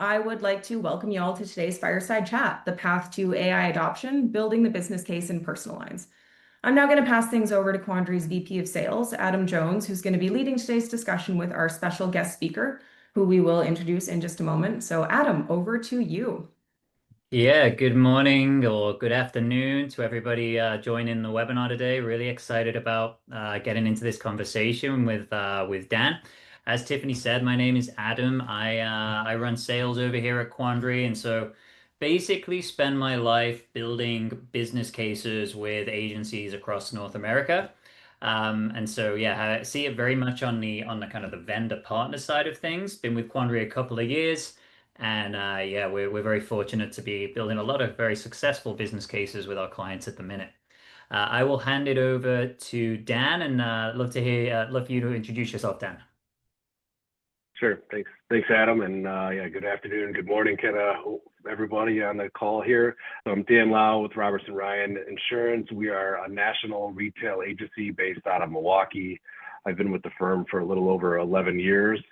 I would like to welcome you all to today's fireside chat, the path to AI adoption, building the business case in personal lines. I'm now going to pass things over to Quandry's VP of Sales, Adam Jones, who's going to be leading today's discussion with our special guest speaker, who we will introduce in just a moment. So, Adam, over to you. Yeah, good morning or good afternoon to everybody joining the webinar today. Really excited about getting into this conversation with Dan. As Tiffany said, my name is Adam. I run sales over here at Quandary, and so basically spend my life building business cases with agencies across North America. And so yeah, I see it very much on the kind of the vendor partner side of things. Been with Quandary a couple of years. And yeah, we're very fortunate to be building a lot of very successful business cases with our clients at the minute. I will hand it over to Dan, and love for you to introduce yourself, Dan. Sure. Thanks, Adam. And yeah, good afternoon, good morning, kind of everybody on the call here. I'm Dan Lau with Robertson Ryan Insurance. We are a national retail agency based out of Milwaukee. I've been with the firm for a little over 11 years.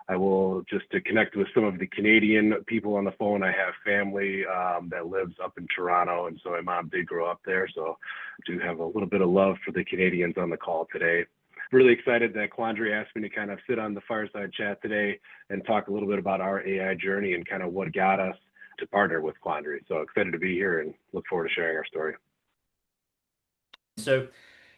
I will just to connect with some of the Canadian people on the phone. I have family that lives up in Toronto, and so my mom did grow up there. So I do have a little bit of love for the Canadians on the call today. Really excited that Quandary asked me to kind of sit on the fireside chat today and talk a little bit about our AI journey and kind of what got us to partner with Quandary. So excited to be here and look forward to sharing our story. So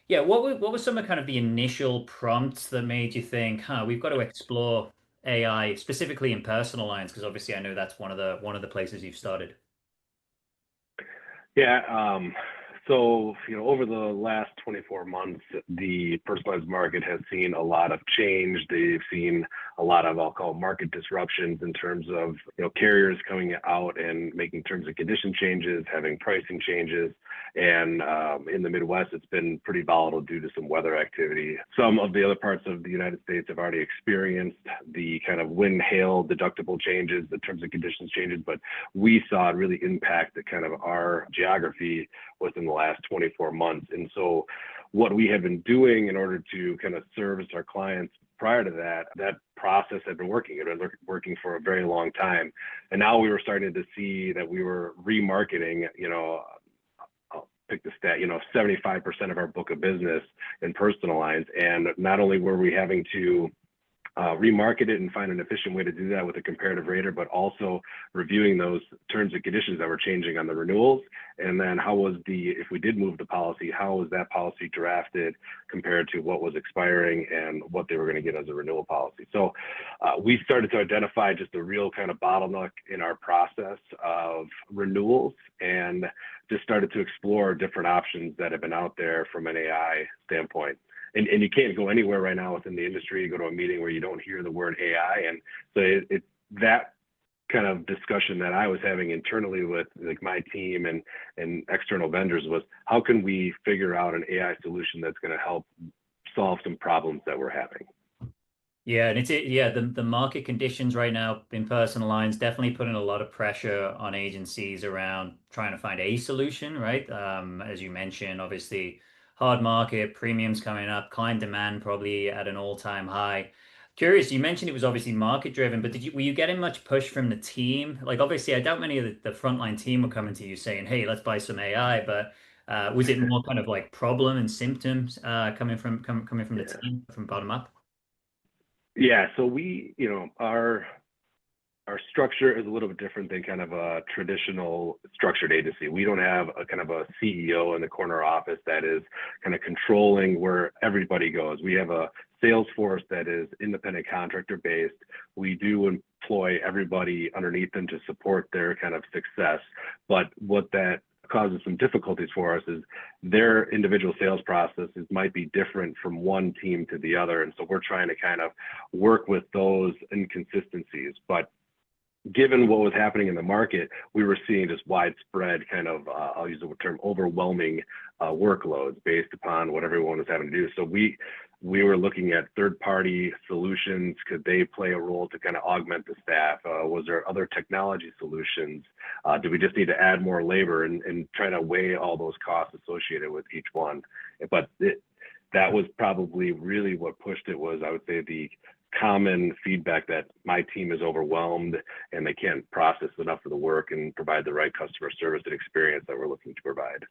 yeah, what were some of kind of the initial prompts that made you think, we've got to explore AI specifically in personal lines? Because obviously I know that's one of the places you've started. Yeah. So, over the last 24 months, the personalized market has seen a lot of change. They've seen a lot of, I'll call, market disruptions in terms of, carriers coming out and making terms and condition changes, having pricing changes. And in the Midwest, it's been pretty volatile due to some weather activity. Some of the other parts of the United States have already experienced the kind of wind, hail, deductible changes, the terms and conditions changes, but we saw it really impact the kind of our geography within the last 24 months. And so what we have been doing in order to kind of service our clients prior to that process had been working. It had been working for a very long time. And now we were starting to see that we were remarketing, I'll pick the stat, 75% of our book of business in personal lines. And not only were we having to remarket it and find an efficient way to do that with a comparative rater, but also reviewing those terms and conditions that were changing on the renewals. And then if we did move the policy, how was that policy drafted compared to what was expiring and what they were going to get as a renewal policy. So we started to identify just a real kind of bottleneck in our process of renewals and just started to explore different options that have been out there from an AI standpoint. And you can't go anywhere right now within the industry. You go to a meeting where you don't hear the word AI. And so that kind of discussion that I was having internally with like my team and external vendors was, how can we figure out an AI solution that's going to help solve some problems that we're having? Yeah, and the market conditions right now in personal lines definitely putting a lot of pressure on agencies around trying to find a solution, right? As you mentioned, obviously hard market, premiums coming up, client demand probably at an all-time high. Curious, you mentioned it was obviously market driven, but were you getting much push from the team? Like obviously I doubt many of the frontline team were coming to you saying, hey, let's buy some AI, but was it more kind of like problem and symptoms coming from the team from bottom up? Yeah, so our structure is a little bit different than kind of a traditional structured agency. We don't have a kind of a CEO in the corner office that is kind of controlling where everybody goes. We have a sales force that is independent contractor based. We do employ everybody underneath them to support their kind of success. But what that causes some difficulties for us is their individual sales processes might be different from one team to the other. And so we're trying to kind of work with those inconsistencies. But given what was happening in the market, we were seeing just widespread kind of, I'll use the term overwhelming workloads based upon what everyone was having to do. So we were looking at third-party solutions. Could they play a role to kind of augment the staff? Was there other technology solutions? Do we just need to add more labor and try to weigh all those costs associated with each one? But that was probably really what pushed it was, I would say, the common feedback that my team is overwhelmed and they can't process enough of the work and provide the right customer service and experience that we're looking to provide.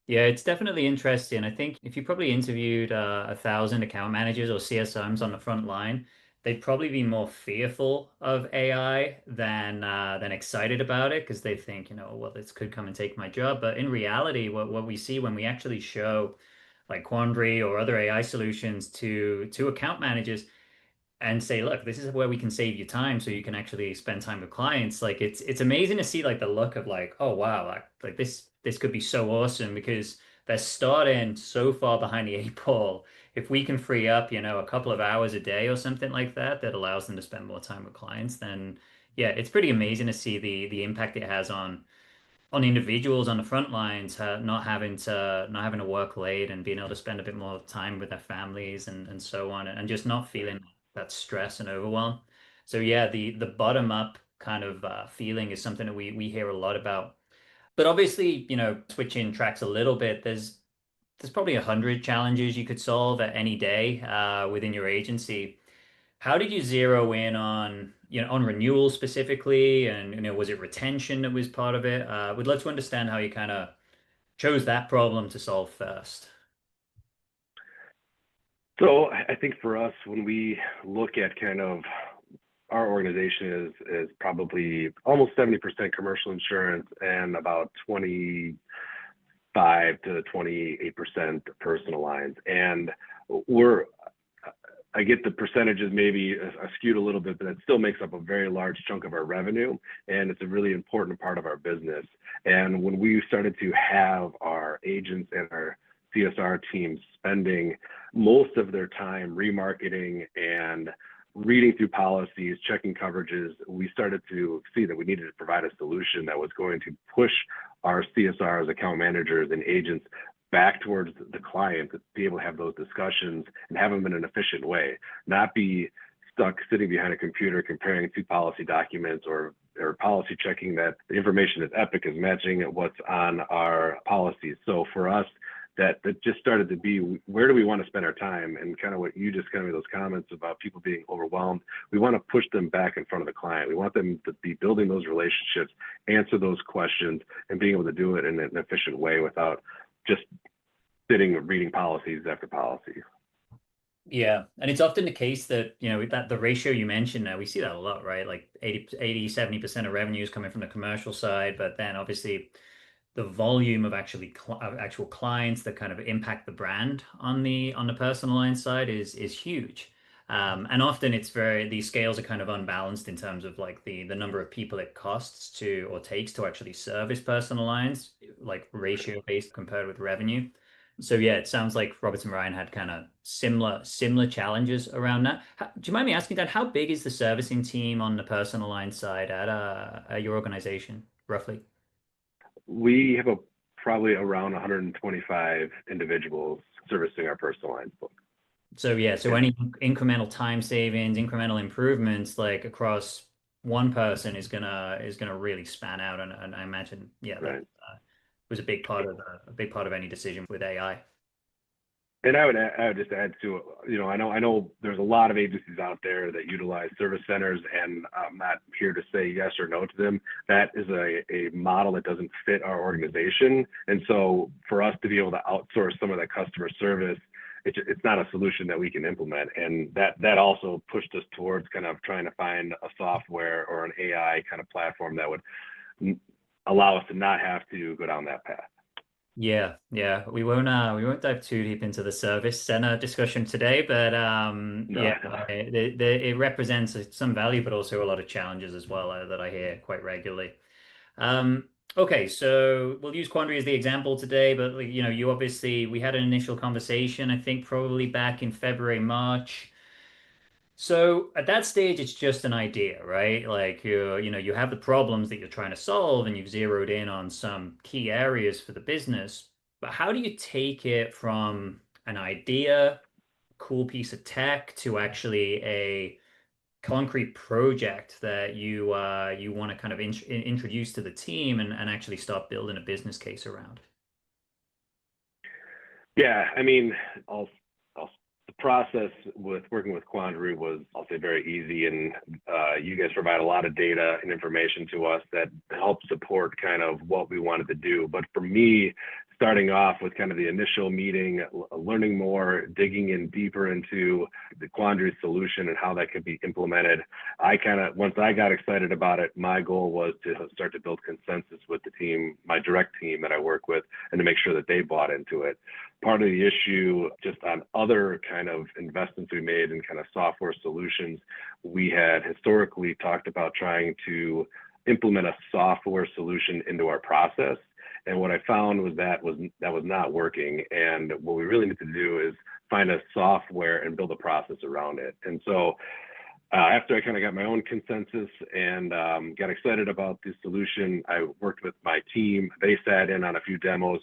Yeah, it's definitely interesting. I think if you probably interviewed 1,000 account managers or CSMs on the front line, they'd probably be more fearful of AI than excited about it because they think, well, this could come and take my job. But in reality, what we see when we actually show like Quandary or other AI solutions to account managers and say, look, this is where we can save you time so you can actually spend time with clients. Like it's amazing to see like the look of like, oh wow, like this could be so awesome because they're starting so far behind the eight ball. If we can free up, a couple of hours a day or something like that, that allows them to spend more time with clients, then yeah, it's pretty amazing to see the impact it has on individuals on the front lines, not having to work late and being able to spend a bit more time with their families and so on, and just not feeling that stress and overwhelm. So yeah, the bottom up kind of feeling is something that we hear a lot about. But obviously, switching tracks a little bit, there's probably 100 challenges you could solve at any day within your agency. How did you zero in on renewal specifically, and was it retention that was part of it? We'd love to understand how you kind of chose that problem to solve first. So I think for us, when we look at kind of our organization is probably almost 70% commercial insurance and about 25 to 28% personal lines. And I get the percentages maybe skewed a little bit, but it still makes up a very large chunk of our revenue. And it's a really important part of our business. And when we started to have our agents and our CSR teams spending most of their time remarketing and reading through policies, checking coverages, we started to see that we needed to provide a solution that was going to push our CSRs, account managers, and agents back towards the client to be able to have those discussions and have them in an efficient way, not be stuck sitting behind a computer comparing two policy documents or policy checking that the information is Epic is matching what's on our policies. So for us, that just started to be, where do we want to spend our time? And kind of what you just kind of those comments about people being overwhelmed, we want to push them back in front of the client. We want them to be building those relationships, answer those questions, and being able to do it in an efficient way without just sitting reading policies after policy. Yeah. And it's often the case that, that the ratio you mentioned now, we see that a lot, right? Like 70% of revenue is coming from the commercial side, but then obviously the volume of actual clients that kind of impact the brand on the personal line side is huge. And often these scales are kind of unbalanced in terms of like the number of people it costs to or takes to actually service personal lines, like ratio based compared with revenue. So yeah, it sounds like Roberts and Ryan had kind of similar challenges around that. Do you mind me asking, Dan, how big is the servicing team on the personal line side at your organization, roughly? We have probably around 125 individuals servicing our personal lines book. So yeah, so any incremental time savings, incremental improvements, like across one person is gonna really span out, and I imagine Right. that was a big part of any decision with AI. And I would just add to, I know there's a lot of agencies out there that utilize service centers, and I'm not here to say yes or no to them. That is a model that doesn't fit our organization. And so for us to be able to outsource some of that customer service, it's not a solution that we can implement. And that also pushed us towards kind of trying to find a software or an AI kind of platform that would allow us to not have to go down that path. Yeah, we won't dive too deep into the service center discussion today, but No. yeah, it represents some value, but also a lot of challenges as well that I hear quite regularly. Okay, so we'll use Quandary as the example today, but we had an initial conversation, I think probably back in February, March. So at that stage, it's just an idea, right? Like you have the problems that you're trying to solve and you've zeroed in on some key areas for the business. But how do you take it from an idea, cool piece of tech, to actually a concrete project that you want to kind of introduce to the team and actually start building a business case around? Yeah, I mean, I'll process with working with Quandary was, I'll say, very easy, and you guys provide a lot of data and information to us that help support kind of what we wanted to do. But for me, starting off with kind of the initial meeting, learning more, digging in deeper into the Quandary solution and how that could be implemented, once I got excited about it, my goal was to start to build consensus with the team, my direct team that I work with, and to make sure that they bought into it. Part of the issue just on other kind of investments we made in kind of software solutions, we had historically talked about trying to implement a software solution into our process. And what I found was that was not working. And what we really need to do is find a software and build a process around it. And so after I kind of got my own consensus and got excited about the solution, I worked with my team. They sat in on a few demos.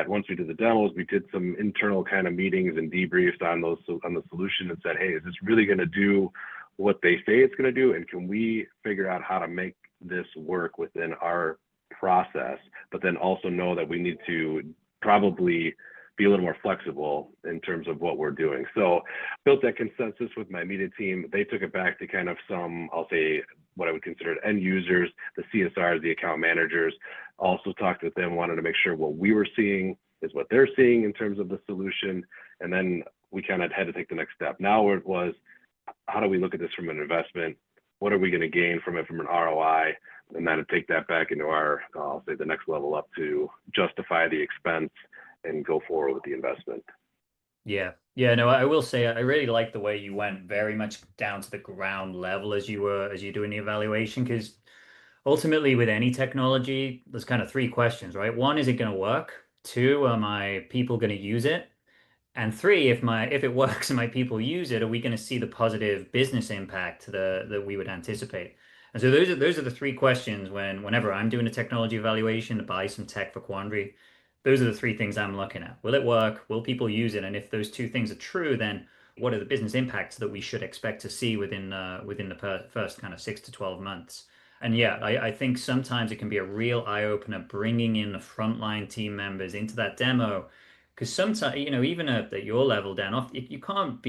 Once we did the demos, we did some internal kind of meetings and debriefs on the solution and said, hey, is this really going to do what they say it's going to do? And can we figure out how to make this work within our process, but then also know that we need to probably be a little more flexible in terms of what we're doing. So built that consensus with my media team. They took it back to kind of some, I'll say, what I would consider end users, the CSRs, the account managers. Also talked with them, wanted to make sure what we were seeing is what they're seeing in terms of the solution. And then we kind of had to take the next step. Now it was, how do we look at this from an investment? What are we going to gain from it from an ROI? And then to take that back into our, I'll say, the next level up to justify the expense and go forward with the investment. Yeah. Yeah, no, I will say I really like the way you went very much down to the ground level as you're doing the evaluation, because ultimately with any technology, there's kind of three questions, right? One, is it going to work? Two, are my people going to use it? And three, if it works and my people use it, are we going to see the positive business impact that we would anticipate? And so those are the three questions whenever I'm doing a technology evaluation to buy some tech for Quandary. Those are the three things I'm looking at. Will it work? Will people use it? And if those two things are true, then what are the business impacts that we should expect to see within the first kind of 6 to 12 months? And yeah, I think sometimes it can be a real eye opener bringing in the frontline team members into that demo, because sometimes, even at your level, Dan, you can't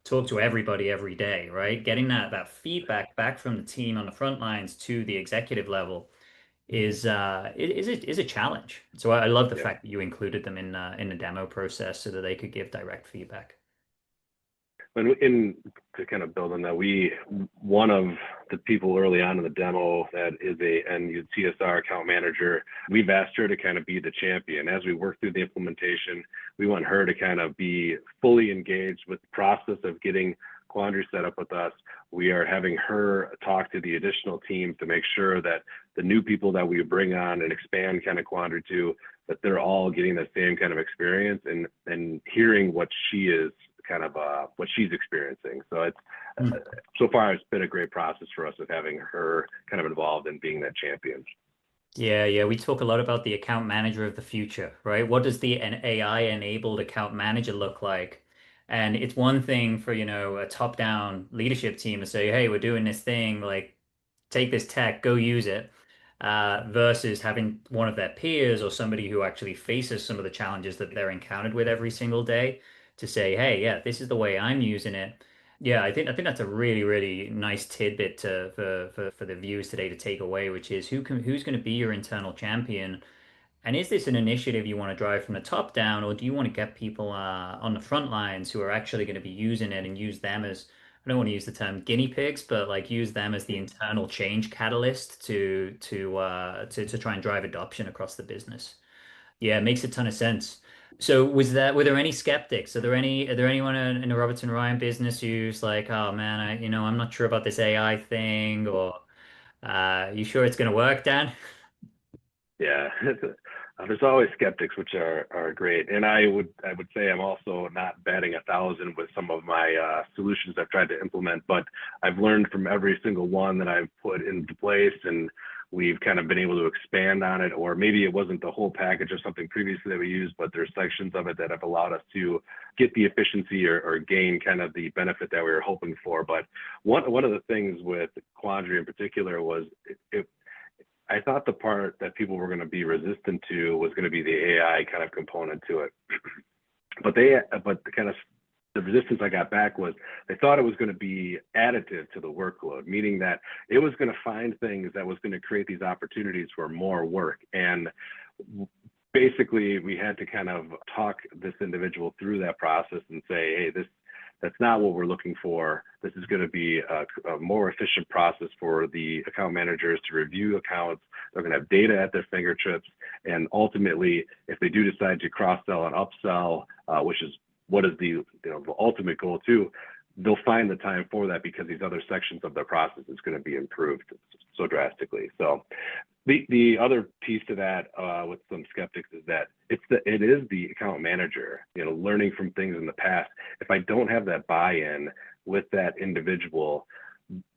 talk to everybody every day, right? Getting that feedback back from the team on the front lines to the executive level is a challenge. So I love the Yeah. fact that you included them in the demo process so that they could give direct feedback. And to kind of build on that, one of the people early on in the demo that is a CSR account manager, we've asked her to kind of be the champion. As we work through the implementation, we want her to kind of be fully engaged with the process of getting Quandary set up with us. We are having her talk to the additional team to make sure that the new people that we bring on and expand kind of Quandary to, that they're all getting the same kind of experience and hearing what she is kind of what she's experiencing. So it's so far it's been a great process for us of having her kind of involved in being that champion. Yeah. We talk a lot about the account manager of the future, right? What does an AI-enabled account manager look like? And it's one thing for, a top-down leadership team to say, hey, we're doing this thing, like take this tech, go use it, versus having one of their peers or somebody who actually faces some of the challenges that they're encountered with every single day to say, hey, yeah, this is the way I'm using it. Yeah, I think that's a really, really nice tidbit for the viewers today to take away, which is who's going to be your internal champion, and is this an initiative you want to drive from the top down, or do you want to get people on the front lines who are actually going to be using it and use them as, I don't want to use the term guinea pigs, but like use them as the internal change catalyst to try and drive adoption across the business. Yeah, it makes a ton of sense. So were there any skeptics? Are there anyone in the Robertson Ryan business who's like, oh man, I'm not sure about this AI thing, or you sure it's going to work, Dan? Yeah, there's always skeptics, which are great. And I would say I'm also not batting 1,000 with some of my solutions I've tried to implement, but I've learned from every single one that I've put into place, and we've kind of been able to expand on it, or maybe it wasn't the whole package of something previously that we used, but there's sections of it that have allowed us to get the efficiency or gain kind of the benefit that we were hoping for. But one of the things with Quandary in particular was I thought the part that people were going to be resistant to was going to be the AI kind of component to it. But kind of the resistance I got back was they thought it was going to be additive to the workload, meaning that it was going to find things that was going to create these opportunities for more work. And basically, we had to kind of talk this individual through that process and say, hey, that's not what we're looking for. This is going to be a more efficient process for the account managers to review accounts. They're going to have data at their fingertips. And ultimately, if they do decide to cross-sell and upsell, which is what is the ultimate goal too, they'll find the time for that because these other sections of their process is going to be improved so drastically. So the other piece to that with some skeptics is that it is the account manager, learning from things in the past. If I don't have that buy-in with that individual,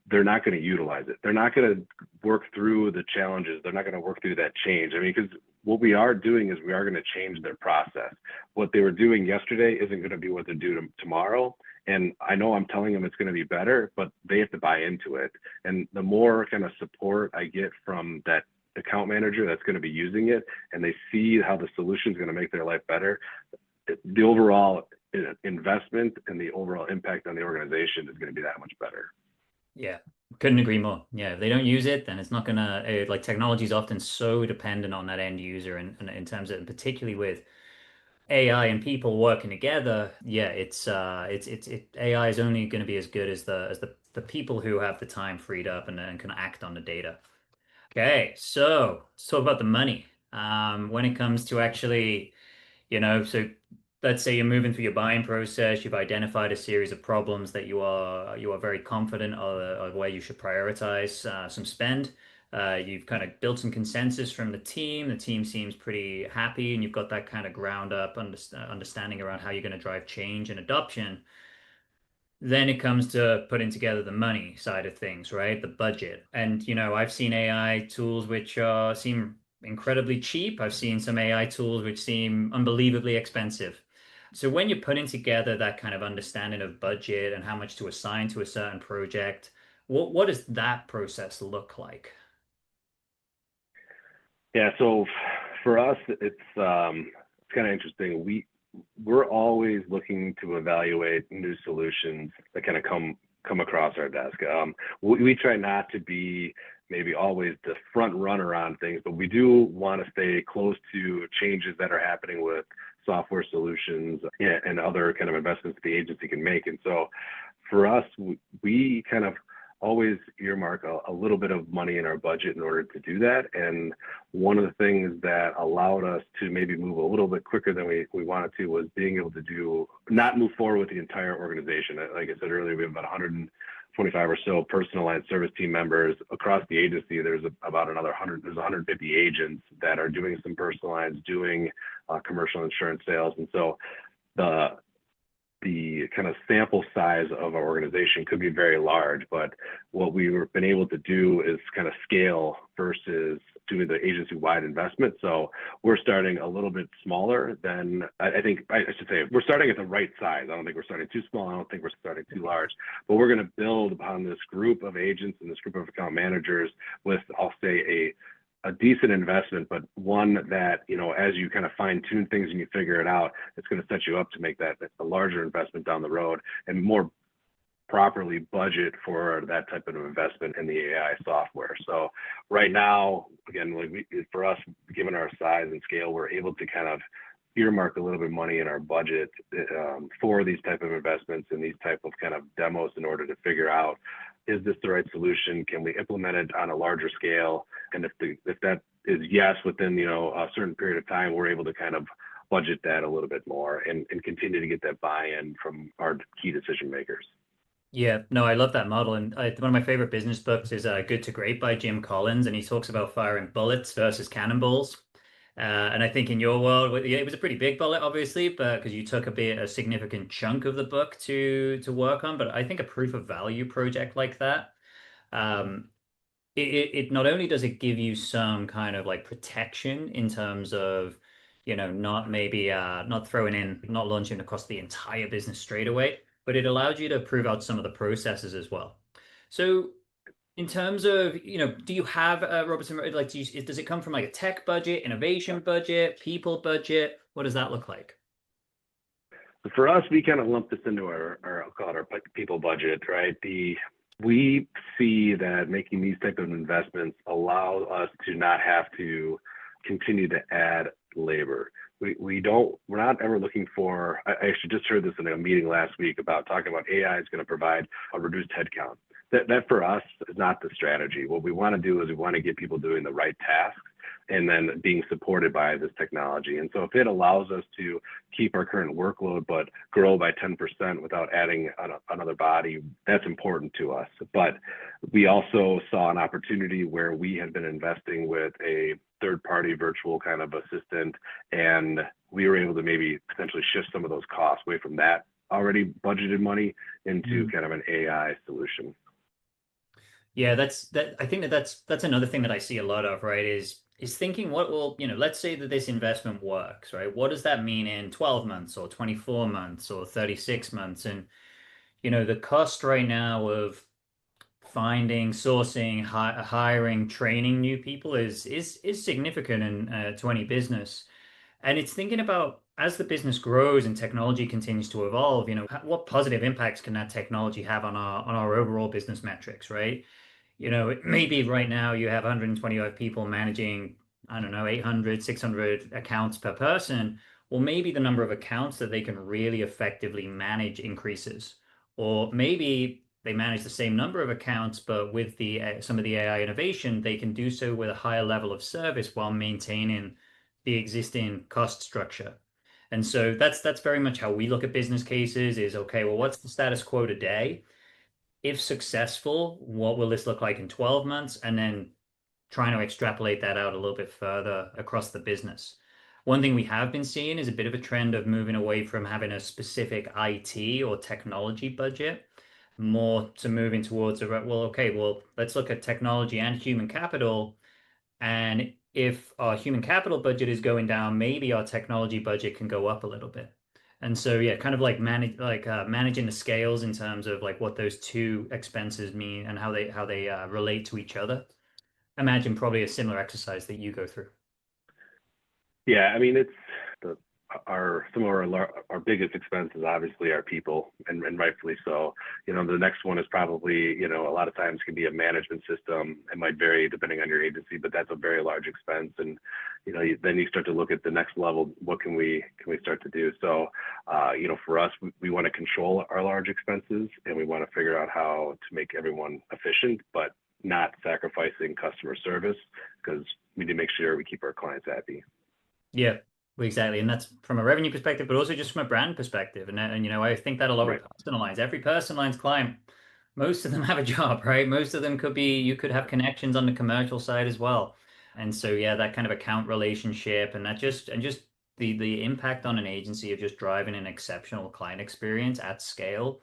they're not going to utilize it. They're not going to work through the challenges. They're not going to work through that change. I mean, because what we are doing is we are going to change their process. What they were doing yesterday isn't going to be what they do tomorrow. And I know I'm telling them it's going to be better, but they have to buy into it. And the more kind of support I get from that account manager that's going to be using it, and they see how the solution is going to make their life better, the overall investment and the overall impact on the organization is going to be that much better. Yeah, couldn't agree more. Yeah, if they don't use it, then it's not gonna like technology is often so dependent on that end user, and in terms of, and particularly with AI and people working together, yeah, it's AI is only going to be as good as the people who have the time freed up and can act on the data. Okay, so let's talk about the money. When it comes to actually, so let's say you're moving through your buying process, you've identified a series of problems that you are very confident of where you should prioritize some spend. You've kind of built some consensus from the team. The team seems pretty happy, and you've got that kind of ground up understanding around how you're going to drive change and adoption. Then it comes to putting together the money side of things, right? The budget. And, I've seen AI tools which seem incredibly cheap. I've seen some AI tools which seem unbelievably expensive. So when you're putting together that kind of understanding of budget and how much to assign to a certain project, what does that process look like? Yeah, so for us, it's kind of interesting. We're always looking to evaluate new solutions that kind of come across our desk. We try not to be maybe always the front runner on things, but we do want to stay close to changes that are happening with software solutions and other kind of investments the agency can make. And so for us, we kind of always earmark a little bit of money in our budget in order to do that. And one of the things that allowed us to maybe move a little bit quicker than we wanted to was being able to not move forward with the entire organization. Like I said earlier, we have about 125 or so personalized service team members across the agency. There's about another 150 agents that are doing some personalized, doing commercial insurance sales. And so the kind of sample size of our organization could be very large, but what we've been able to do is kind of scale versus doing the agency-wide investment. So we're starting a little bit smaller than, I should say, we're starting at the right size. I don't think we're starting too small. I don't think we're starting too large, but we're going to build upon this group of agents and this group of account managers with, I'll say, a decent investment, but one that, as you kind of fine tune things and you figure it out, it's going to set you up to make that a larger investment down the road and more properly budget for that type of investment in the AI software. So right now, again, for us, given our size and scale, we're able to kind of earmark a little bit of money in our budget for these type of investments and these type of kind of demos in order to figure out, is this the right solution? Can we implement it on a larger scale? And if that is yes, within a certain period of time, we're able to kind of budget that a little bit more and continue to get that buy-in from our key decision makers. Yeah, no, I love that model. And one of my favorite business books is Good to Great by Jim Collins, and he talks about firing bullets versus cannonballs. And I think in your world, it was a pretty big bullet, obviously, but because you took a significant chunk of the book to work on. But I think a proof of value project like that, it not only does it give you some kind of like protection in terms of, not maybe not launching across the entire business straight away, but it allowed you to prove out some of the processes as well. So in terms of, do you have Robertson, like, does it come from like a tech budget, innovation budget, people budget? What does that look like? For us, we kind of lump this into our I'll call it our people budget, right? We see that making these type of investments allow us to not have to continue to add labor. We're not ever looking for, I actually just heard this in a meeting last week about talking about AI is going to provide a reduced headcount. That for us is not the strategy. What we want to do is we want to get people doing the right tasks and then being supported by this technology. And so if it allows us to keep our current workload, but grow by 10% without adding another body, that's important to us. But we also saw an opportunity where we had been investing with a third-party virtual kind of assistant, and we were able to maybe potentially shift some of those costs away from that already budgeted money into kind of an AI solution. Yeah, I think that's another thing that I see a lot of, right? Is thinking what will, let's say that this investment works, right? What does that mean in 12 months or 24 months or 36 months? And, the cost right now of finding, sourcing, hiring, training new people is significant to any business. And it's thinking about as the business grows and technology continues to evolve, what positive impacts can that technology have on our overall business metrics, right? Maybe right now you have 125 people managing, I don't know, 800, 600 accounts per person. Well, maybe the number of accounts that they can really effectively manage increases. Or maybe they manage the same number of accounts, but with some of the AI innovation, they can do so with a higher level of service while maintaining the existing cost structure. And so that's very much how we look at business cases is, okay, well, what's the status quo today? If successful, what will this look like in 12 months? And then trying to extrapolate that out a little bit further across the business. One thing we have been seeing is a bit of a trend of moving away from having a specific IT or technology budget, more to moving towards let's look at technology and human capital. And if our human capital budget is going down, maybe our technology budget can go up a little bit. And so, yeah, kind of like managing the scales in terms of like what those two expenses mean and how they relate to each other. Imagine probably a similar exercise that you go through. Yeah, I mean, it's some of our biggest expenses obviously are people, and rightfully so. The next one is probably, a lot of times can be a management system. It might vary depending on your agency, but that's a very large expense. And then you start to look at the next level. What can we start to do? So, for us, we want to control our large expenses, and we want to figure out how to make everyone efficient, but not sacrificing customer service, because we need to make sure we keep our clients happy. Yeah, exactly. And that's from a revenue perspective, but also just from a brand perspective. And I think that a lot with personal lines. Every personal lines client, most of them have a job, right? Most of them you could have connections on the commercial side as well. And so, yeah, that kind of account relationship and just the impact on an agency of just driving an exceptional client experience at scale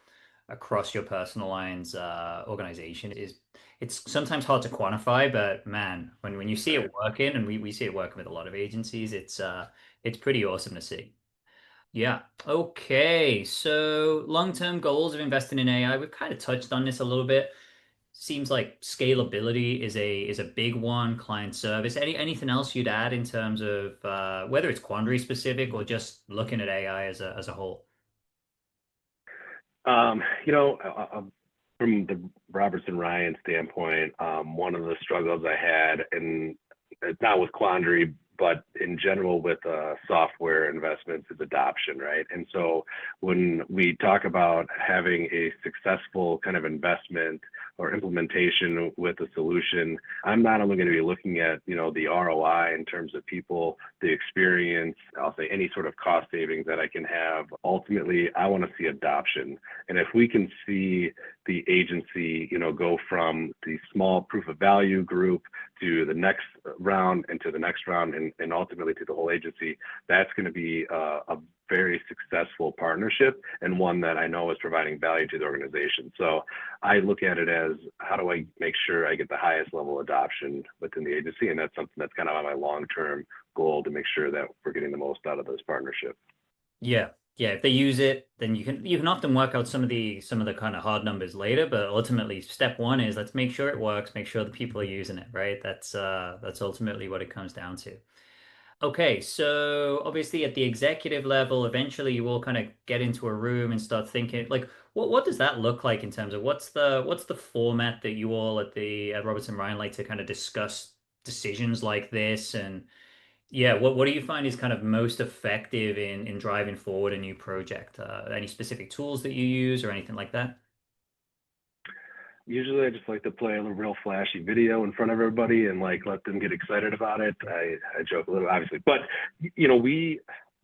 across your personal lines organization it's sometimes hard to quantify, but man, when you see it working, and we see it working with a lot of agencies, it's pretty awesome to see. Yeah. Okay. So long-term goals of investing in AI, we've kind of touched on this a little bit. Seems like scalability is a big one, client service. Anything else you'd add in terms of whether it's Quandary specific or just looking at AI as a whole? From the Robertson Ryan standpoint, one of the struggles I had, and it's not with Quandary, but in general with software investments, is adoption, right? And so when we talk about having a successful kind of investment or implementation with a solution, I'm not only going to be looking at, the ROI in terms of people, the experience, I'll say any sort of cost savings that I can have. Ultimately, I want to see adoption. And if we can see the agency, go from the small proof of value group to the next round and to the next round and ultimately to the whole agency, that's going to be a very successful partnership and one that I know is providing value to the organization. So I look at it as, how do I make sure I get the highest level of adoption within the agency? And that's something that's kind of on my long-term goal, to make sure that we're getting the most out of this partnership. Yeah. Yeah, if they use it, then you can often work out some of the kind of hard numbers later, but ultimately step one is let's make sure it works, make sure the people are using it, right? That's ultimately what it comes down to. Okay, so obviously at the executive level, eventually you all kind of get into a room and start thinking like what does that look like in terms of what's the format that you all at the at Robertson Ryan like to kind of discuss decisions like this? And yeah, what do you find is kind of most effective in driving forward a new project? Any specific tools that you use or anything like that? Usually I just like to play a real flashy video in front of everybody and like let them get excited about it. I joke a little, obviously, but we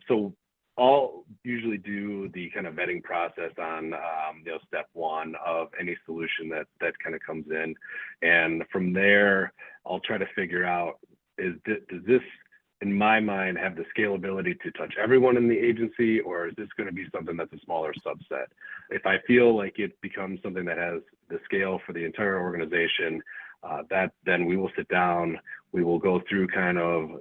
so all usually do the kind of vetting process on step one of any solution that kind of comes in, and from there I'll try to figure out does this in my mind have the scalability to touch everyone in the agency, or is this going to be something that's a smaller subset? If I feel like it becomes something that has the scale for the entire organization, that then we will sit down, we will go through kind of,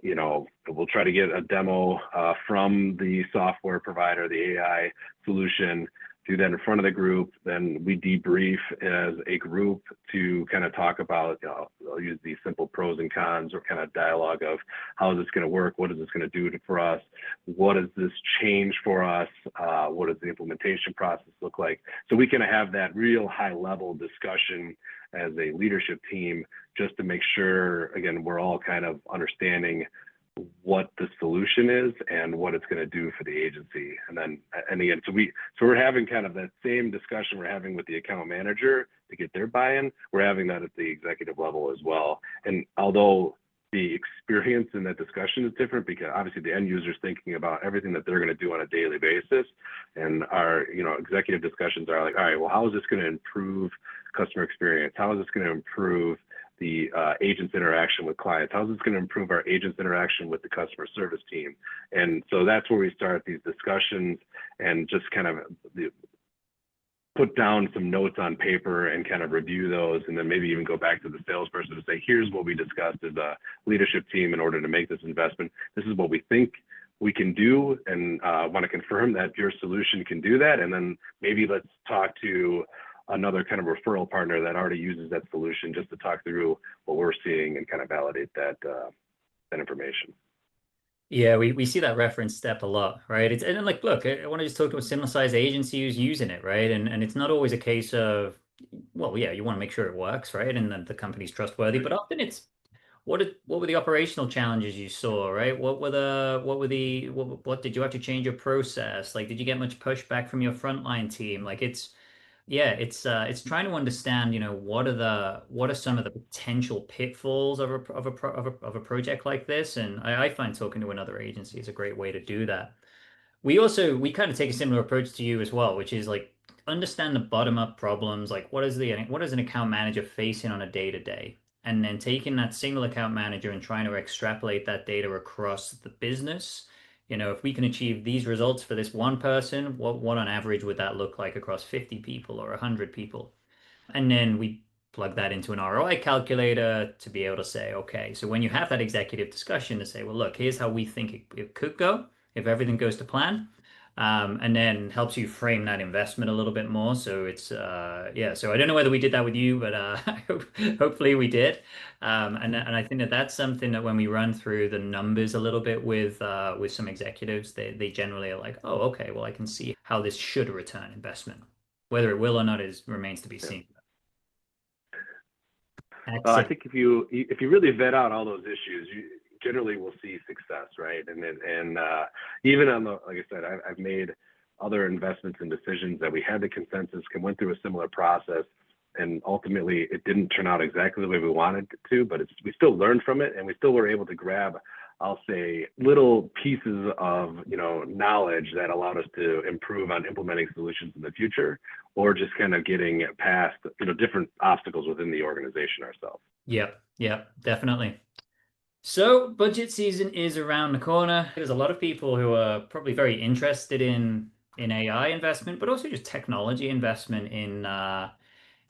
we'll try to get a demo from the software provider, the AI solution, do that in front of the group. Then we debrief as a group to kind of talk about, I'll use these simple pros and cons or kind of dialogue of how is this going to work? What is this going to do for us? What does this change for us? What does the implementation process look like? So we can have that real high level discussion as a leadership team, just to make sure, again, we're all kind of understanding what the solution is and what it's going to do for the agency. And again, so we're having kind of that same discussion we're having with the account manager to get their buy-in. We're having that at the executive level as well. And although the experience in that discussion is different, because obviously the end user is thinking about everything that they're going to do on a daily basis, and our executive discussions are like, all right, well, how is this going to improve customer experience? How is this going to improve the agent's interaction with clients? How is this going to improve our agent's interaction with the customer service team? And so that's where we start these discussions and just kind of put down some notes on paper and kind of review those, and then maybe even go back to the salesperson to say, here's what we discussed as a leadership team in order to make this investment. This is what we think we can do, and want to confirm that your solution can do that. And then maybe let's talk to another kind of referral partner that already uses that solution, just to talk through what we're seeing and kind of validate that information. Yeah, we see that reference step a lot, right? It's and then like, look, I want to just talk to a similar size agency who's using it, right? And it's not always a case of, well, yeah, you want to make sure it works, right? And that the company's trustworthy, but often it's what were the operational challenges you saw, right? What did you have to change your process? Like, did you get much pushback from your frontline team? Like yeah, it's trying to understand, what are some of the potential pitfalls of a project like this, and I find talking to another agency is a great way to do that. We kind of take a similar approach to you as well, which is like understand the bottom up problems, like what is an account manager facing on a day to day, and then taking that single account manager and trying to extrapolate that data across the business. If we can achieve these results for this one person, what on average would that look like across 50 people or 100 people? And then we plug that into an ROI calculator to be able to say, okay, so when you have that executive discussion to say, well, look, here's how we think it could go if everything goes to plan. And then helps you frame that investment a little bit more. So yeah, so I don't know whether we did that with you, but hopefully we did. And I think that's something that when we run through the numbers a little bit with some executives, they generally are like, oh, okay, well, I can see how this should return investment. Whether it will or not remains to be Yeah. seen. I Excellent. think if you really vet out all those issues, you generally will see success, right? And even on the, like I said, I've made other investments and decisions that we had the consensus and went through a similar process, and ultimately it didn't turn out exactly the way we wanted it to, but we still learned from it, and we still were able to grab, I'll say, little pieces of knowledge that allowed us to improve on implementing solutions in the future, or just kind of getting past different obstacles within the organization ourselves. Yep, definitely. So budget season is around the corner. There's a lot of people who are probably very interested in AI investment, but also just technology investment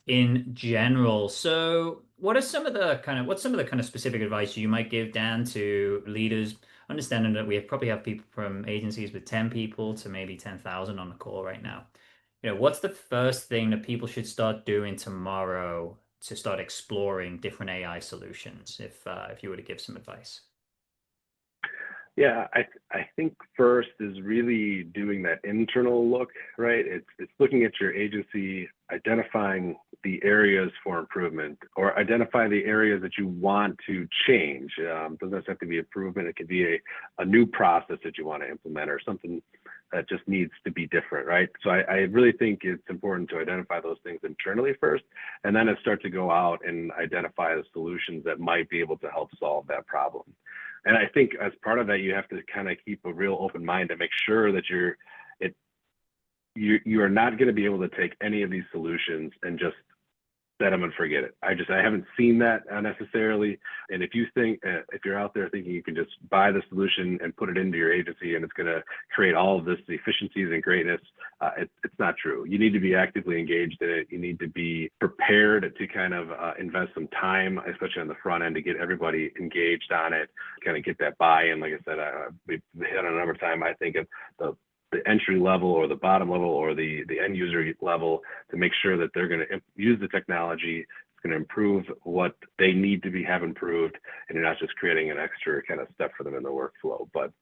in general. So what's some of the kind of specific advice you might give, Dan, to leaders, understanding that we probably have people from agencies with 10 people to maybe 10,000 on the call right now. What's the first thing that people should start doing tomorrow to start exploring different AI solutions, if you were to give some advice? Yeah, I think first is really doing that internal look, right? It's looking at your agency, identifying the areas for improvement, or identify the areas that you want to change. Doesn't necessarily have to be improvement. It could be a new process that you want to implement, or something that just needs to be different, right? So I really think it's important to identify those things internally first, and then start to go out and identify the solutions that might be able to help solve that problem. And I think as part of that, you have to kind of keep a real open mind to make sure that you are not going to be able to take any of these solutions and just set them and forget it. I haven't seen that necessarily. And if you think, if you're out there thinking you can just buy the solution and put it into your agency and it's going to create all of this efficiencies and greatness, it's not true. You need to be actively engaged in it. You need to be prepared to kind of invest some time, especially on the front end, to get everybody engaged on it, kind of get that buy-in. Like I said, we've hit on a number of times. I think of the entry level or the bottom level or the end user level, to make sure that they're going to use the technology. It's going to improve what they need to have improved, and you're not just creating an extra kind of step for them in the workflow. But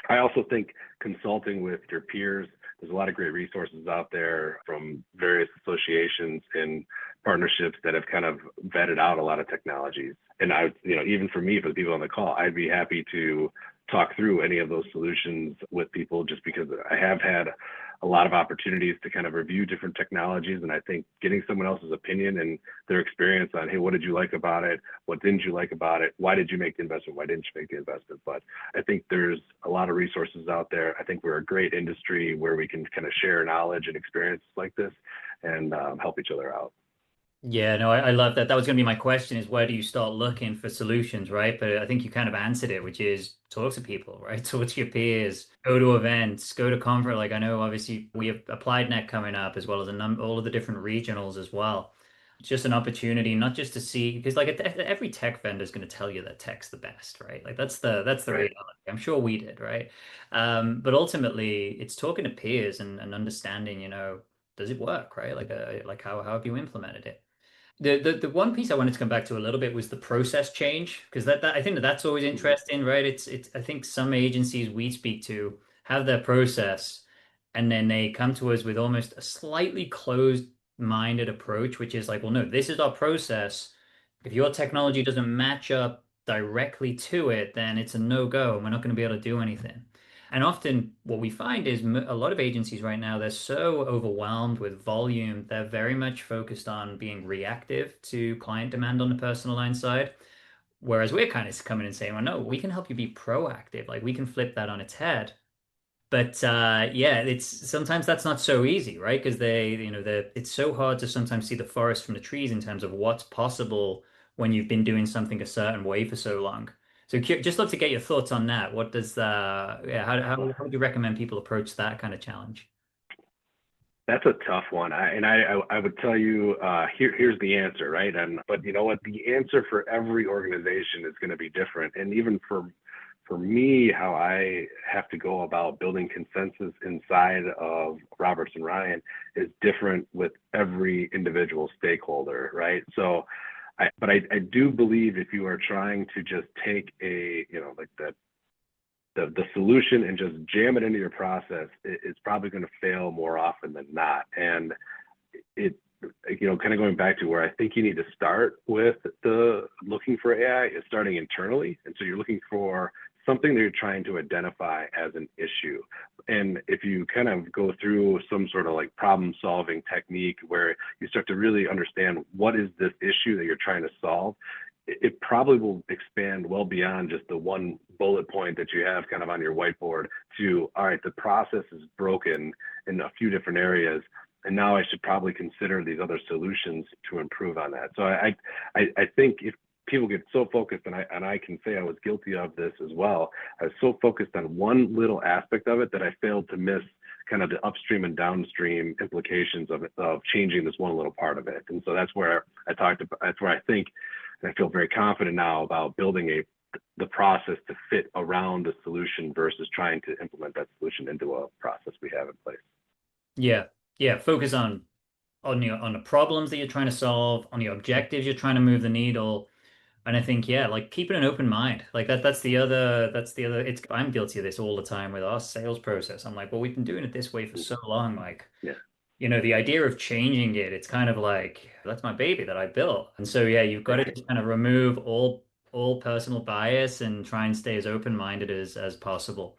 I also think consulting with your peers, there's a lot of great resources out there from various associations and partnerships that have kind of vetted out a lot of technologies. And even for me, for the people on the call, I'd be happy to talk through any of those solutions with people, just because I have had a lot of opportunities to kind of review different technologies. And I think getting someone else's opinion and their experience on, hey, what did you like about it? What didn't you like about it? Why did you make the investment? Why didn't you make the investment? But I think there's a lot of resources out there. I think we're a great industry where we can kind of share knowledge and experiences like this and help each other out. Yeah, no, I love that. That was going to be my question, is where do you start looking for solutions, right? But I think you kind of answered it, which is talk to people, right? Talk to your peers, go to events, go to conference. Like, I know obviously we have Applied Net coming up, as well as all of the different regionals as well. It's just an opportunity, not just to see, because like every tech vendor is going to tell you that tech's the best, right? Like that's the Right. reality. I'm sure we did, right? But ultimately it's talking to peers and understanding, does it work, right? Like how have you implemented it? The one piece I wanted to come back to a little bit was the process change, because that I think that's always Mhm. interesting, right? It's I think some agencies we speak to have their process, and then they come to us with almost a slightly closed-minded approach, which is like, well, no, this is our process. If your technology doesn't match up directly to it, then it's a no-go, and we're not going to be able to do anything. And often what we find is a lot of agencies right now, they're so overwhelmed with volume, they're very much focused on being reactive to client demand on the personal line side. Whereas we're kind of coming and saying, well, no, we can help you be proactive. Like we can flip that on its head. But yeah, it's sometimes that's not so easy, right? Because it's so hard to sometimes see the forest from the trees in terms of what's possible when you've been doing something a certain way for so long. So just love to get your thoughts on that. What does yeah, how would you recommend people approach that kind of challenge? That's a tough one. I would tell you, here's the answer, right? But you know what? The answer for every organization is going to be different. And even for me, how I have to go about building consensus inside of Roberts and Ryan is different with every individual stakeholder, right? So, I do believe if you are trying to just take like the solution and just jam it into your process, it's probably going to fail more often than not. And it, kind of going back to where I think you need to start with the looking for AI is starting internally. And so you're looking for something that you're trying to identify as an issue. And if you kind of go through some sort of like problem solving technique where you start to really understand what is this issue that you're trying to solve, it probably will expand well beyond just the one bullet point that you have kind of on your whiteboard to, all right, the process is broken in a few different areas, and now I should probably consider these other solutions to improve on that. So I think if people get so focused, and I can say I was guilty of this as well, I was so focused on one little aspect of it that I failed to miss kind of the upstream and downstream implications of it, of changing this one little part of it. And so that's where that's where I think, and I feel very confident now about building the process to fit around the solution versus trying to implement that solution into a process we have in place. Yeah, yeah. Focus on the problems that you're trying to solve, on the objectives you're trying to move the needle, And I think, yeah, like keeping an open mind. Like that's the other it's I'm guilty of this all the time with our sales process. I'm like, well, we've been doing it this way for so long. Like, Yeah. the idea of changing it, it's kind of like that's my baby that I built. And so yeah, you've got to just kind of remove all personal bias and try and stay as open-minded as possible.